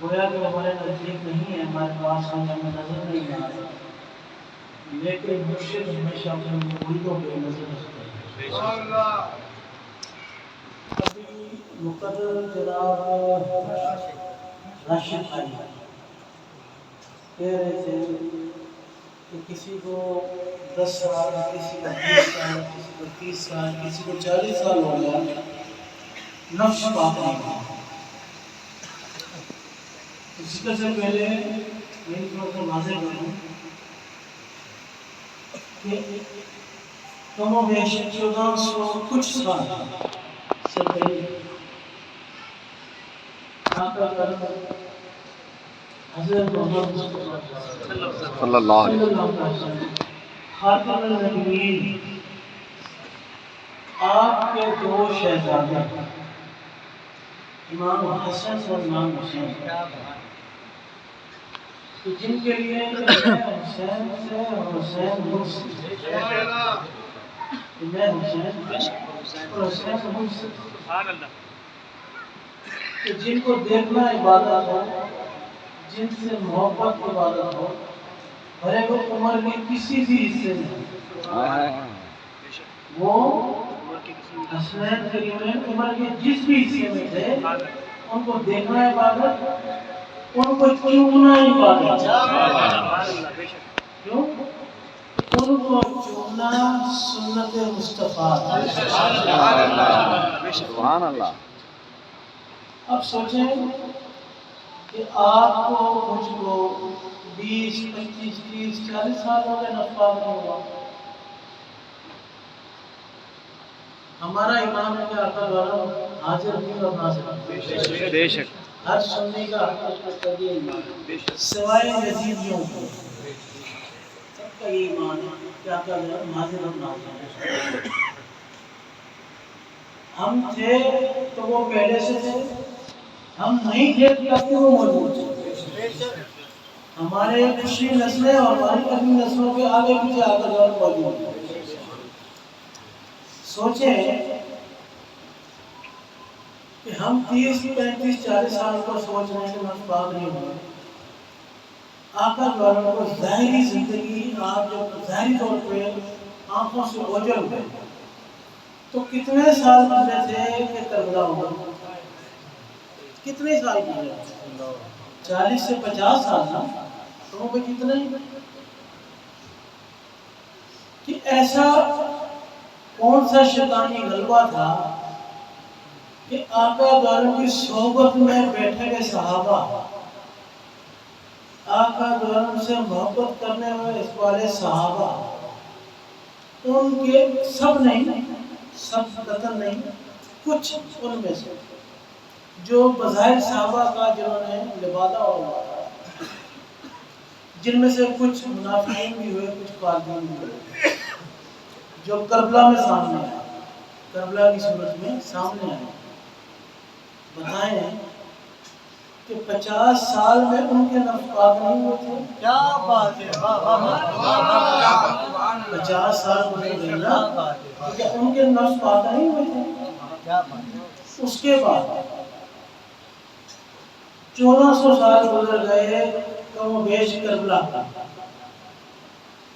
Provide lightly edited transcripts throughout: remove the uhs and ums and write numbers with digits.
گویا کہ ہمارے نزدیک نہیں ہے، ہمارے پاس ہمیں نظر نہیں آ رہا، لیکن مرشد ہمیشہ اپنے مریدوں پہ نظر رکھتے ہیں۔ ابھی مقرر جناب راشد بھائی کہہ رہے تھے کہ کسی کو 10 سال، کسی کو 20 سال، کسی کو 30 سال، کسی کو 40 سال ہو گیا، نفس پاک نہیں ہوا۔ ذکر سے پہلے میں تھوڑا سا واضح کروں کہ کم و بیش 1400 کچھ سال سے پہلے آقا کرم حضرت محمد صلی اللہ علیہ وسلم خاتم النبیین آپ کے 2 شہزادے امام حسن اور امام حسین، جن کے لیے حسین سے اور حسین مجھ سے، میں حسین اور حسین مجھ سے، کہ جن کو دیکھنا عبادت ہو، جن سے محبت عبادت ہو، بھلے وہ عمر کے کسی بھی حصے میں، وہ حسنین کریمین عمر کے جس بھی حصے میں تھے، ان کو دیکھنا عبادت، ان کو چومنا عبادت۔ کیوں؟ ان کو چومنا سنت مصطفیٰ۔ سبحان اللہ۔ اب سوچیں کہ آپ کو، مجھ کو 20، 25، 30، 40 سال ہو گئے نفس پاک نہیں ہوا۔ ہمارا ایمان ہے کہ آقا غالب حاضر بھی اور ناظر، بے شک ہر سنی کا حق اس پر قدی ایمان، سوائے یزیدیوں کو سب کا یہ ایمان ہے کہ آقا غالب حاضر اور ناظر۔ ہم تھے تو وہ پہلے سے تھے، ہم نہیں تھے تب کہ وہ موجود تھے۔ ہمارے پچھلی نسلیں اور ہماری اگلی نسلوں کے آگے پیچھے آقا غالب موجود ہیں۔ سوچیں کہ ہم 30، 35، 40 سال پر سوچ رہے ہیں کہ نفس پاک نہیں ہوا۔ آقا غالب کو ظاہری زندگی، آپ جب ظاہری طور پہ آنکھوں سے اوجھل ہوئے تو کتنے سال گزرے تھے کہ کربلا ہوا؟ کتنے سال گزرے؟ 40 سے 50 سال نا، تو وہ کتنے کہ ایسا کون سا شیطانی غلبہ تھا کہ آقا غالب کی صحبت میں بیٹھے گئے صحابہ، آقا غالب سے محبت کرنے والے صحابہ، ان کے سب نہیں، سب قتل نہیں، کچھ ان میں سے جو بظاہر صحابہ کا جنہوں نے لبادہ ہوا، جن میں سے کچھ منافقین بھی ہوئے، کچھ قاتلین بھی ہوئے، جو کربلا میں سامنے آئے، کربلا کی صورت میں سامنے آئے، بتائیں کہ 50 سال میں ان کے نفس پاک نہیں ہوئے تھے؟ کیا بات ہے! 50 سال گزر گئے نا، کیا ان کے نفس پاک نہیں ہوئے تھے؟ اس کے بعد 1400 سال گزر گئے کم و بیش کربلا کا،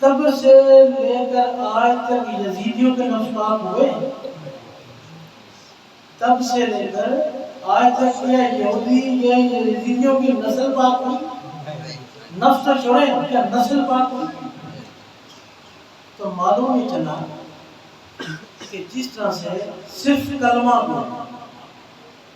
تب سے لے کر آج تک یزیدیوں کے نفس پاک ہوئے؟ تب سے لے کر آج تک کیا یہودی یا یزیدیوں کی نسل پاک ہوئی؟ نفس تو چھوڑیں، کیا نسل پاک ہوئی؟ تو معلوم ہی چلا کہ جس طرح سے صرف کلمہ کو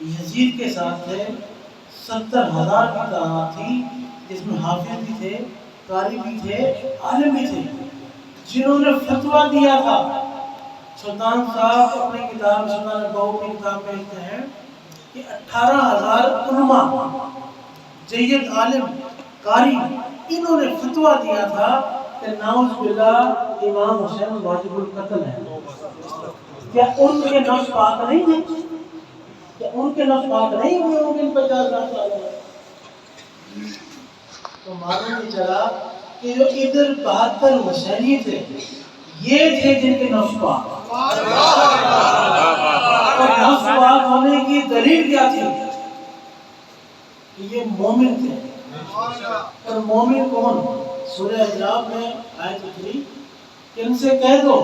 یزید کے ساتھ تھے 70,000 کی تعداد تھی، جس میں حافظ بھی تھے، قاری بھی تھے، عالم بھی تھے، جنہوں نے فتویٰ دیا تھا۔ سلطان صاحب اپنی کتاب سلطان بہو کی کتاب میں لکھتے ہیں کہ 18,000 علماء، جید عالم، قاری، انہوں نے فتویٰ دیا تھا کہ نعوذ باللہ امام حسین واجب القتل ہے۔ کیا ان کے نفس پاک نہیں تھے؟ کیا ان کے نفس پاک نہیں ہوئے ہوں گے 50 سال میں؟ تو معلوم ہی چلا کہ جو ادھر 72 حسینی تھے، یہ تھے جن کے نفس پاک، اور نفس پاک ہونے کی دلیل کیا تھی کہ یہ مومن تھے. اور مومن کون؟ سورہ احزاب میں آیت اتری کہ ان سے کہہ دو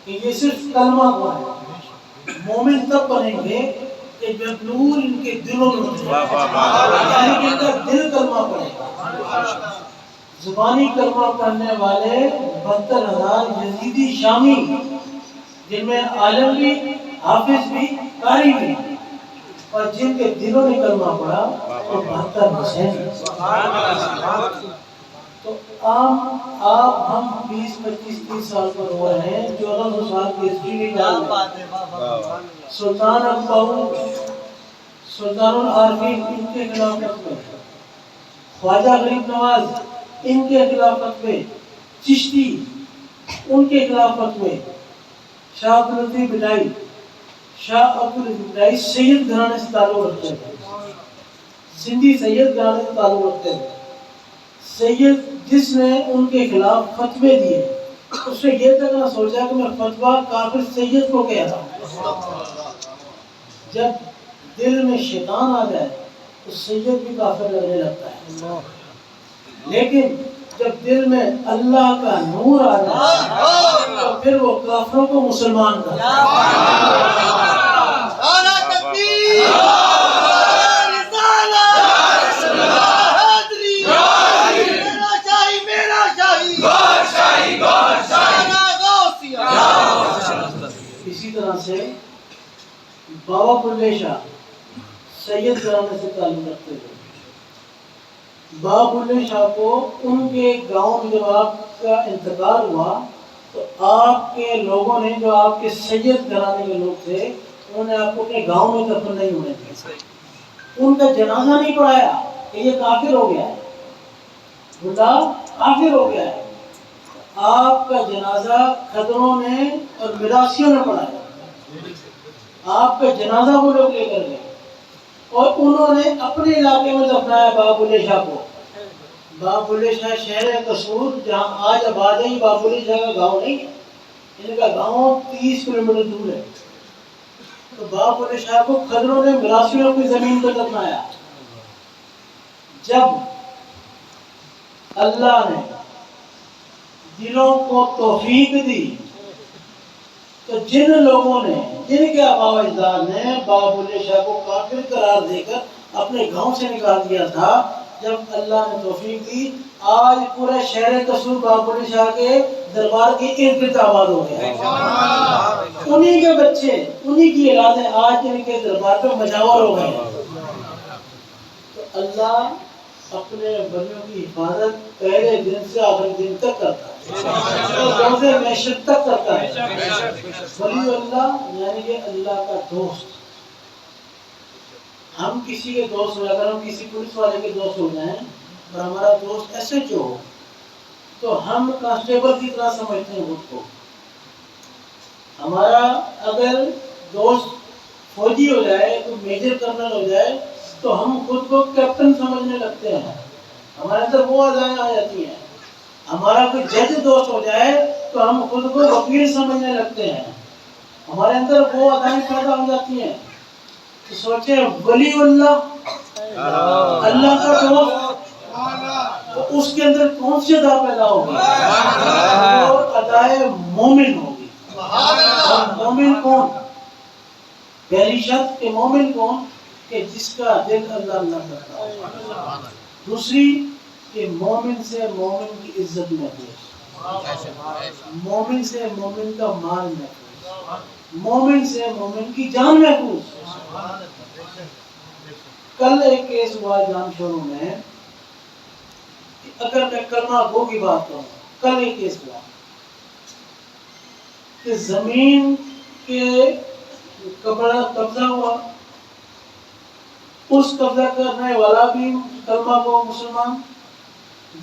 کہ یہ صرف کلمہ کو ہے. مومن تب بنیں گے کہ جب نور ان کے دلوں میں اترے، یعنی کہ ان کا دل کلمہ پڑھے گا. زبانی کلمہ پڑھنے والے 72,000 یزیدی شامی، جن میں عالم بھی، حافظ بھی، قاری بھی، اور جن کے دلوں نے کلمہ پڑھا وہ 72 حسین. تو آپ ہم 20-25-30 سال پر ہو رہے ہیں، 1400 سال کی ہسٹری نہیں جان رہے. سلطان اکبر، سلطان العارفین ان کے خلافت میں، خواجہ غریب نواز ان کے خلافت میں، چشتی ان کے خلافت میں، شاہ عبداللطیف بٹائی، شاہ عبداللطیف بٹائی سید گھرانے سے تعلق رکھتے تھے، سندھی سید گھرانے سے تعلق رکھتے تھے. سید جس نے ان کے خلاف فتوے دیے، اس نے یہ تک نہ سوچا کہ میں فتویٰ کافر سید کو کہہ رہا ہوں. جب دل میں شیطان آ جائے تو سید بھی کافر لگنے لگتا ہے، لیکن جب دل میں اللہ کا نور آ جائے تو پھر وہ کافروں کو مسلمان کرتا ہے. اسی طرح سے بابا بلے شاہ سید گھرانے سے تعلق رکھتے تھے. بابا بلے شاہ کو ان کے گاؤں میں جب آپ کا انتقال ہوا تو آپ کے لوگوں نے، جو آپ کے سید گھرانے کے لوگ تھے، انہوں نے آپ کو اپنے گاؤں میں دفن نہیں ہونے دیا. ان کا جنازہ نہیں پڑھایا کہ یہ کافر ہو گیا ہے، بلا کافر ہو گیا ہے. آپ کا جنازہ کھدروں نے اور مراثیوں نے پڑھایا. آپ کا جنازہ وہ لوگ لے کر گئے اور انہوں نے اپنے علاقے میں دفنایا بابا بلے شاہ کو. بابا بلے شاہ شہر قصور جہاں آج آباد ہے، بابا بلے شاہ کا گاؤں نہیں ہے، ان کا گاؤں 30 کلومیٹر دور ہے. تو بابا بلے شاہ کو کھدروں نے مراثیوں کی زمین پر دفنایا. جب اللہ نے دلوں کو توفیق دی تو جن لوگوں نے، جن کے آباء و اجداد نے بابا بلے شاہ کو کافر قرار دے کر اپنے گاؤں سے نکال دیا تھا، جب اللہ نے توفیق دی، آج پورے شہر قصور بابا بلے شاہ کے دربار کے ارد گرد آباد ہو گیا. انہی کے بچے، انہی کی اولادیں آج ان کے دربار پہ مجاور ہو گئے. تو اللہ اپنے بندوں کی حفاظت پہلے دن سے آخری دن تک کرتا ہے، روز معیشت تک کرتا ہے. ولی اللہ یعنی کہ اللہ کا دوست. ہم کسی کے دوست ہو، اگر ہم کسی پولیس والے کے دوست ہو جائیں اور ہمارا دوست ایسے جو ہو تو ہم کانسٹیبل کی طرح سمجھتے ہیں خود کو. ہمارا اگر دوست فوجی ہو جائے، تو میجر کرنل ہو جائے، تو ہم خود کو کیپٹن سمجھنے لگتے ہیں. ہمارے اندر وہ ادائیں آ جاتی ہیں. ہمارا کوئی جج دوست ہو جائے تو ہم خود کو وکیل سمجھنے لگتے ہیں. ہمارے اندر وہ ادائیں پیدا ہو جاتی ہیں. تو سوچیں ولی اللہ، اللہ کا دوست، تو اس کے اندر کون سی ادا پیدا ہوگی؟ وہ ادائے مومن ہوگی. اور مومن کون؟ پہلی شرط کہ مومن کون؟ کہ جس کا دل اللہ اللہ کرتا ہے. دوسری کہ مومن سے مومن کی عزت محفوظ، مومن سے مومن کا مال محفوظ، مومن سے مومن کی جان محفوظ. کل ایک کیس ہوا جام شوروں میں، اگر میں کلمہ گو کی بات کروں، کل ایک کیس ہوا کہ زمین کے قبضہ ہوا. اس قبضہ کرنے والا بھی کلمہ گو مسلمان،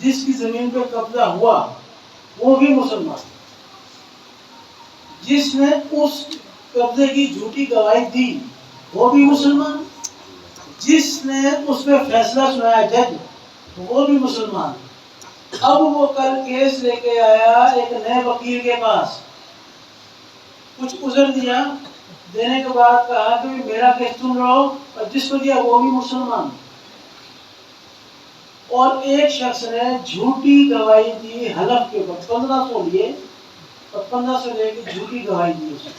جس کی زمین پہ قبضہ ہوا وہ بھی مسلمان، جس نے اس قبضے کی جھوٹی گواہی دی وہ بھی مسلمان، جس نے اس پہ فیصلہ سنایا جج وہ بھی مسلمان. اب وہ کل کیس لے کے آیا ایک نئے وکیل کے پاس، کچھ عذر دیا دینے کے بعد کہا کہ میرا کیس تم رہو، اور جس کو دیا وہ بھی مسلمان. اور ایک شخص نے جھوٹی گواہی دی حلف کے اوپر، 1500 لیے اور 1500 لے کے جھوٹی گواہی دی اس نے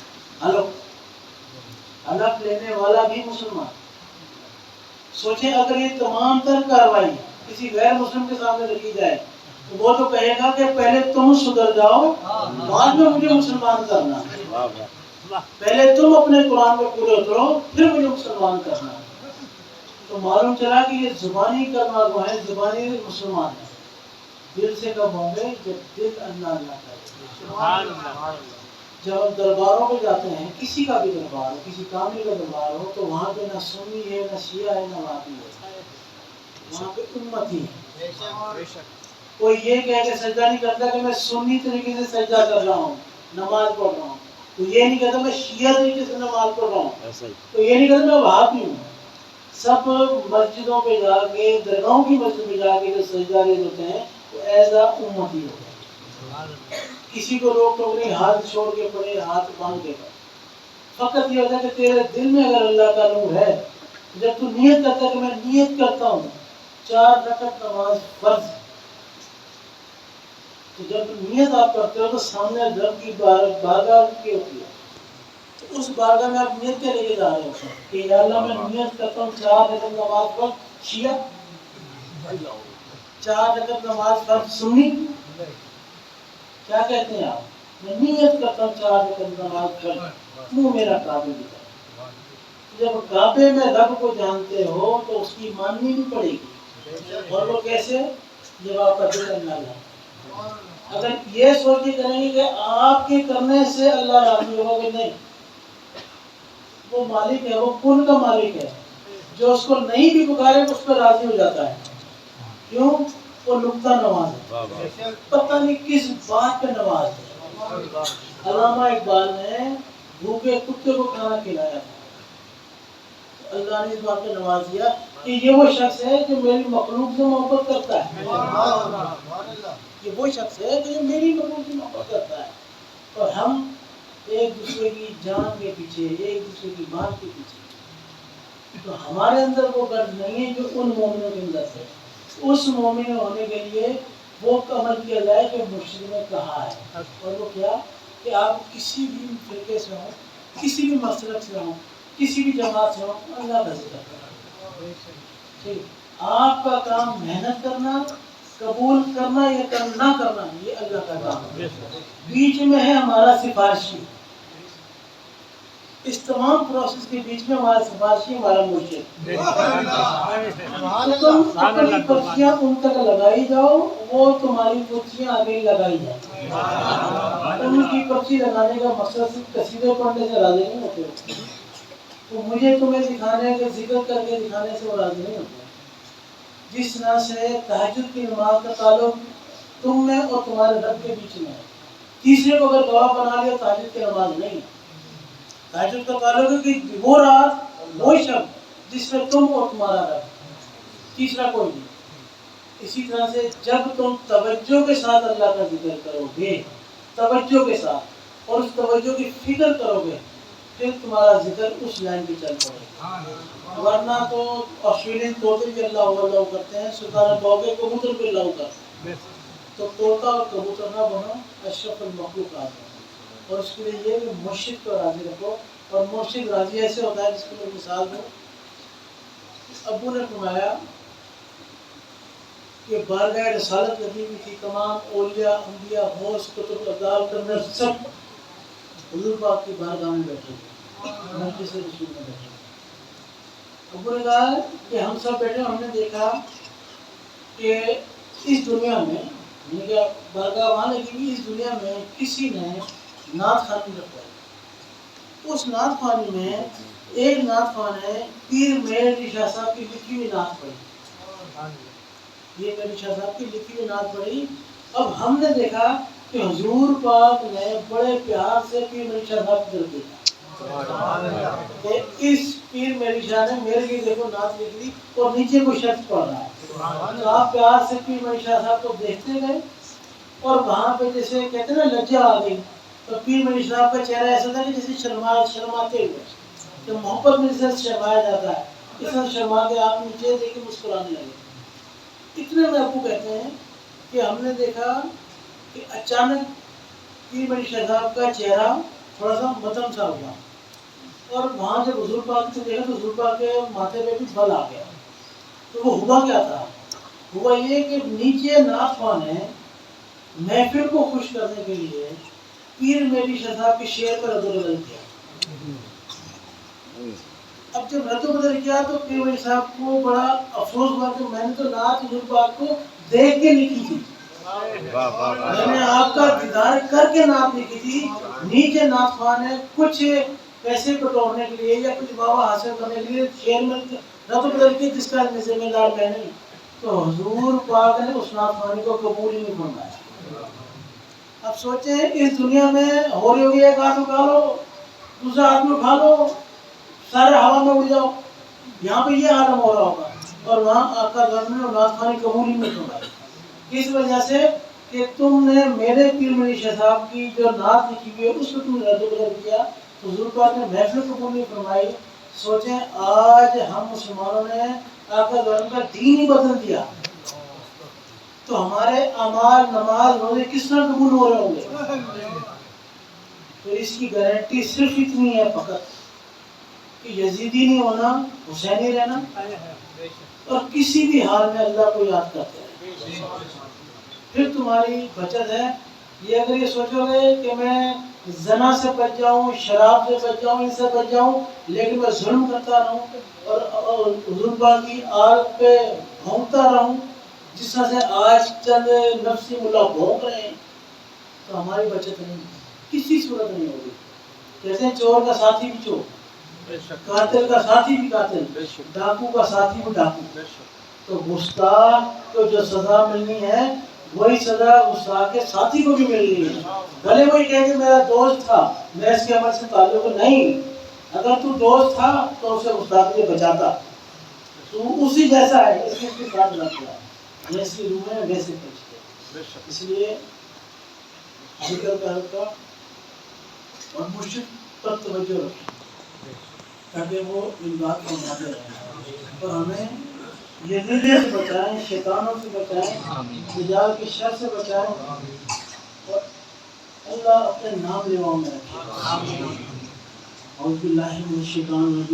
حلف لینے والا بھی مسلمان. سوچیں اگر یہ تمام تر کاروائی کسی غیر مسلم کے سامنے رکھی جائے تو وہ تو کہے گا کہ پہلے تم سدھر جاؤ، بعد میں مجھے مسلمان کرنا. پہلے تم اپنے قرآن میں پورے اترو، پھر مجھے مسلمان کرنا. تو معلوم چلا کہ یہ زبانی کلمہ گو ہیں، زبانی مسلمان ہیں. دل سے کب ہوں گے جب دل اللہ اللہ کرے. جب ہم درباروں پہ جاتے ہیں، کسی کا بھی دربار ہو، کسی کامل کا دربار ہو، تو وہاں پہ نہ سنی ہے، نہ شیعہ ہے، نہ وہابی ہے، وہاں پہ امت ہی ہے. کوئی یہ کہہ کے سجدہ نہیں کرتا کہ میں سنی طریقے سے سجدہ کر رہا ہوں، نماز پڑھ رہا ہوں. تو یہ نہیں کہتا میں شیعہ طریقے سے نماز پڑھ رہا ہوں. تو یہ نہیں کہتا میں وہابی ہوں. سب مسجدوں پہ جا کے، درگاہوں کی مسجد میں جا کے جو سجدہ ریز ہوتے ہیں وہ ایسا امت ہی ہوتے ہیں. کسی کو روک ٹوک نہیں، ہاتھ چھوڑ کے پڑے، ہاتھ باندھ کے پڑے. فقط یہ ہوتا ہے کہ تیرے دل میں اگر اللہ کا نور ہے، جب تو نیت کرتا ہے کہ میں نیت کرتا ہوں 4 رکعت نماز فرض، تو جب نیت آپ کرتے ہو تو سامنے رب کی بارگاہ کی ہوتی ہے. تو اس بارگاہ میں آپ نیت کے لے کے جا رہے ہو کہ یا اللہ میں نیت کرتا ہوں 4 رکعت نماز فرض شیعہ، 4 رکعت نماز فرض سنی. کیا کہتے ہیں آپ؟ میں نیت کرتا ہوں 4 رکعت نماز فرض، تو میرا کعبے کی طرف. جب کعبے میں رب کو جانتے ہو تو اس کی ماننی بھی پڑے گی. اور وہ کیسے؟ جب آپ کا دل اللہ ہے. اگر یہ سوچ کے کریں گے کہ آپ کے کرنے سے اللہ راضی ہوگا، کہ نہیں، وہ مالک ہے، وہ کل کا مالک ہے، جو اس کو نہیں بھی پکارے اس پر راضی ہو جاتا ہے. کیوں؟ وہ نقطہ نواز ہے، پتہ نہیں کس بات پہ نواز ہے. علامہ اقبال نے بھوکے کتے کو کھانا کھلایا تھا، اللہ نے اس بات پہ نواز دیا کہ یہ وہ شخص ہے جو میری مخلوق سے محبت کرتا ہے. یہ وہ شخص ہے جو میری مخلوق سے محبت کرتا ہے. اور ہم ایک دوسرے کی جان کے پیچھے، ایک دوسرے کی مال کے پیچھے. تو ہمارے اندر وہ غرض نہیں ہے جو ان مومنوں کے اندر ہے. اس مومن ہونے کے لیے وہ عمل کیا جائے جو مرشد نے کہا ہے. اور وہ کیا؟ کہ آپ کسی بھی فرقے سے ہوں، کسی بھی مسلک سے ہوں، کسی بھی جماعت سے ہوں، اللہ کا ذکر کرنا. ٹھیک، آپ کا کام محنت کرنا، قبول کرنا یا نہ کرنا، یہ اللہ کا کام ہے. بیچ میں ہے ہمارا سفارشی. اس تمام پروسیس کے بیچ میں ہمارا سفارشی ہمارا مرشد. تم اپنی پرچیاں ان تک لگائی جاؤ، وہ تمہاری پرچیاں آگے لگائی جائیں. ان کی پرچی لگانے کا مقصد صرف قصیدے پڑھنے سے راضی نہیں ہوتے. تو مجھے تمہیں دکھانے کے ذکر کر کے دکھانے سے وہ راضی نہیں ہوتے. جس طرح سے تہجد کی نماز کا تعلق تم میں اور تمہارے رب کے بیچ میں ہے. تیسرے کو اگر گواہ بنا لیا تہجد کی نماز نہیں. تہجد کا تعلق ہے کہ وہ رات، وہ شب جس میں تم اور تمہارا رب، تیسرا کوئی نہیں. اسی طرح سے جب تم توجہ کے ساتھ اللہ کا ذکر کرو گے، توجہ کے ساتھ، اور اس توجہ کی فکر کرو گے، پھر تمہارا ذکر اس لائن پہ چل پڑے گا. ورنہ تو آسٹریلین طوطے بھی اللہ اللہ کرتے ہیں، سلطان بوگے کبوتر بھی اللہ کرتے ہیں. تو طوطا اور کبوتر نہ بنو، اشرف المخلوقات. اور اس کے لیے یہ کہ مرشد کو راضی رکھو. اور مرشد راضی ایسے ہوتا ہے، جس کو میں مثال دوں. ابو نے فرمایا کہ بارگاہ رسالت لگی ہوئی تھی، تمام اولیاء، انبیاء، غوث، قطب، ابدال، کرنل سب حضور پاک کی بارگاہ میں بیٹھے تھے، مجلس رسول میں بیٹھے. ابو نے کہا کہ ہم سب بیٹھے، ہم نے دیکھا کہ اس دنیا میں، یعنی کہ بارگاہ وہاں لگی ہوئی، اس دنیا میں کسی نے نعت خوانی رکھوائی. اس نعت خوانی میں ایک نعت خوان ہے پیر مہر علی شاہ صاحب کی لکھی ہوئی نعت پڑھی. یہ میری شاہ صاحب کی لکھی ہوئی نعت پڑھی. اب ہم نے دیکھا کہ حضور پاک نے بڑے پیار سے پیر میری شاہ صاحب کی طرف دیکھا کہ اس پیر میری شاہ نے میرے لیے دیکھو نعت لکھ لی، اور نیچے کوئی شخص پڑھ رہا ہے. تو آپ پیار سے پیر میری شاہ صاحب کو دیکھتے گئے، اور وہاں پہ جیسے کہتے ہیں نا لجہ آ گئی. تو پیر مری صاحب کا چہرہ ایسا تھا کہ جیسے شرماتے ہوئے، کہ محبت میں سے شرمایا جاتا ہے، اس طرح شرما کے آپ نیچے دیکھ کے مسکرانے لگے۔ اتنے میں ابو کہتے ہیں کہ ہم نے دیکھا کہ اچانک پیر مری صاحب کا چہرہ تھوڑا سا مدم سا ہوا، اور وہاں جب حضور پاک سے دیکھا تو حضور پاک کے ماتھے پہ بھی بل آ گیا۔ تو وہ ہوا کیا تھا؟ ہوا یہ کہ نیچے نعت خواں نے محفل کو خوش کرنے کے لیے پیر میری صاحب کے شعر پر رد و بدل کیا۔ اب جب رد و بدل کیا تو پیر میری صاحب کو بڑا افسوس ہوا کہ میں نے تو نعت حضور پاک کو دیکھ کے لکھی تھی، میں نے آپ کا دیدار کر کے نعت لکھی تھی، نیچے نعت خواں نے کچھ پیسے بٹورنے کے لیے یا کچھ بابا حاصل کرنے کے لیے شعر میں رد و بدل کی، جس کا ذمہ دار میں نہیں۔ تو حضور پاک نے اس نعت خوانی کو قبول ہی نہیں فرمایا۔ اب سوچیں اس دنیا میں ہو رہی ہوگی، ایک ہاتھ اٹھا لو، دوسرا ہاتھ میں اٹھا لو، سارے ہوا میں اڑ جاؤ، یہاں پہ یہ عالم ہو رہا ہوگا، اور وہاں آقا گھر میں نعت خوانی قبول ہی نہیں فرمائی۔ اس وجہ سے کہ تم نے میرے پیر مری شاہ صاحب کی جو نعت لکھی ہوئی ہے اس کو تم نے رد و بدل کیا، حضور پاک نے محفل قبول نہیں فرمائی۔ سوچیں آج ہم مسلمانوں نے آقا گھر کا دین ہی بدل دیا، تو ہمارے اعمال نماز روزے کس طرح قبول ہو رہے ہوں گے؟ تو اس کی گارنٹی صرف اتنی ہے فقط کہ یزیدی نہیں ہونا، حسینی رہنا، اور کسی بھی حال میں اللہ کو یاد کرتے رہنا، پھر تمہاری بچت ہے۔ یہ اگر یہ سوچو گے کہ میں زنا سے بچ جاؤں، شراب سے بچ جاؤں، ان سے بچ جاؤں، لیکن میں ظلم کرتا رہوں اور حضور پاک کی آل پہ بھونکتا رہوں جس طرح سے آج چند نفسی ملا بھونک رہے ہیں، تو ہماری بچت نہیں، کسی صورت نہیں ہوگی۔ کہتے ہیں چور کا ساتھی بھی چور، قاتل کا ساتھی بھی قاتل، ڈاکو کا ساتھی بھی ڈاکو۔ تو گستاخ کو جو سزا ملنی ہے وہی سزا گستاخ کے ساتھی کو بھی مل رہی ہے، بھلے وہی کہے کہ میرا دوست تھا، میں اس کے عمل سے تعلق نہیں۔ اگر تو دوست تھا تو اسے گستاخ سے بچاتا، تو اسی جیسا ہے، اس کے ساتھ رکھتا ہے، جیسی روح ہے ویسے پہنچتے۔ اس لیے ذکر کا حلقہ اور مرشد پر توجہ رکھیں تاکہ وہ ان بات کو مانتے رہیں، اور ہمیں یزیدیوں سے بچائیں، شیطانوں سے بچائیں، دجال کی شر سے بچائیں، اور اللہ اپنے نام لیواؤں میں رکھیں۔ اعوذ باللہ من الشیطان الرجیم۔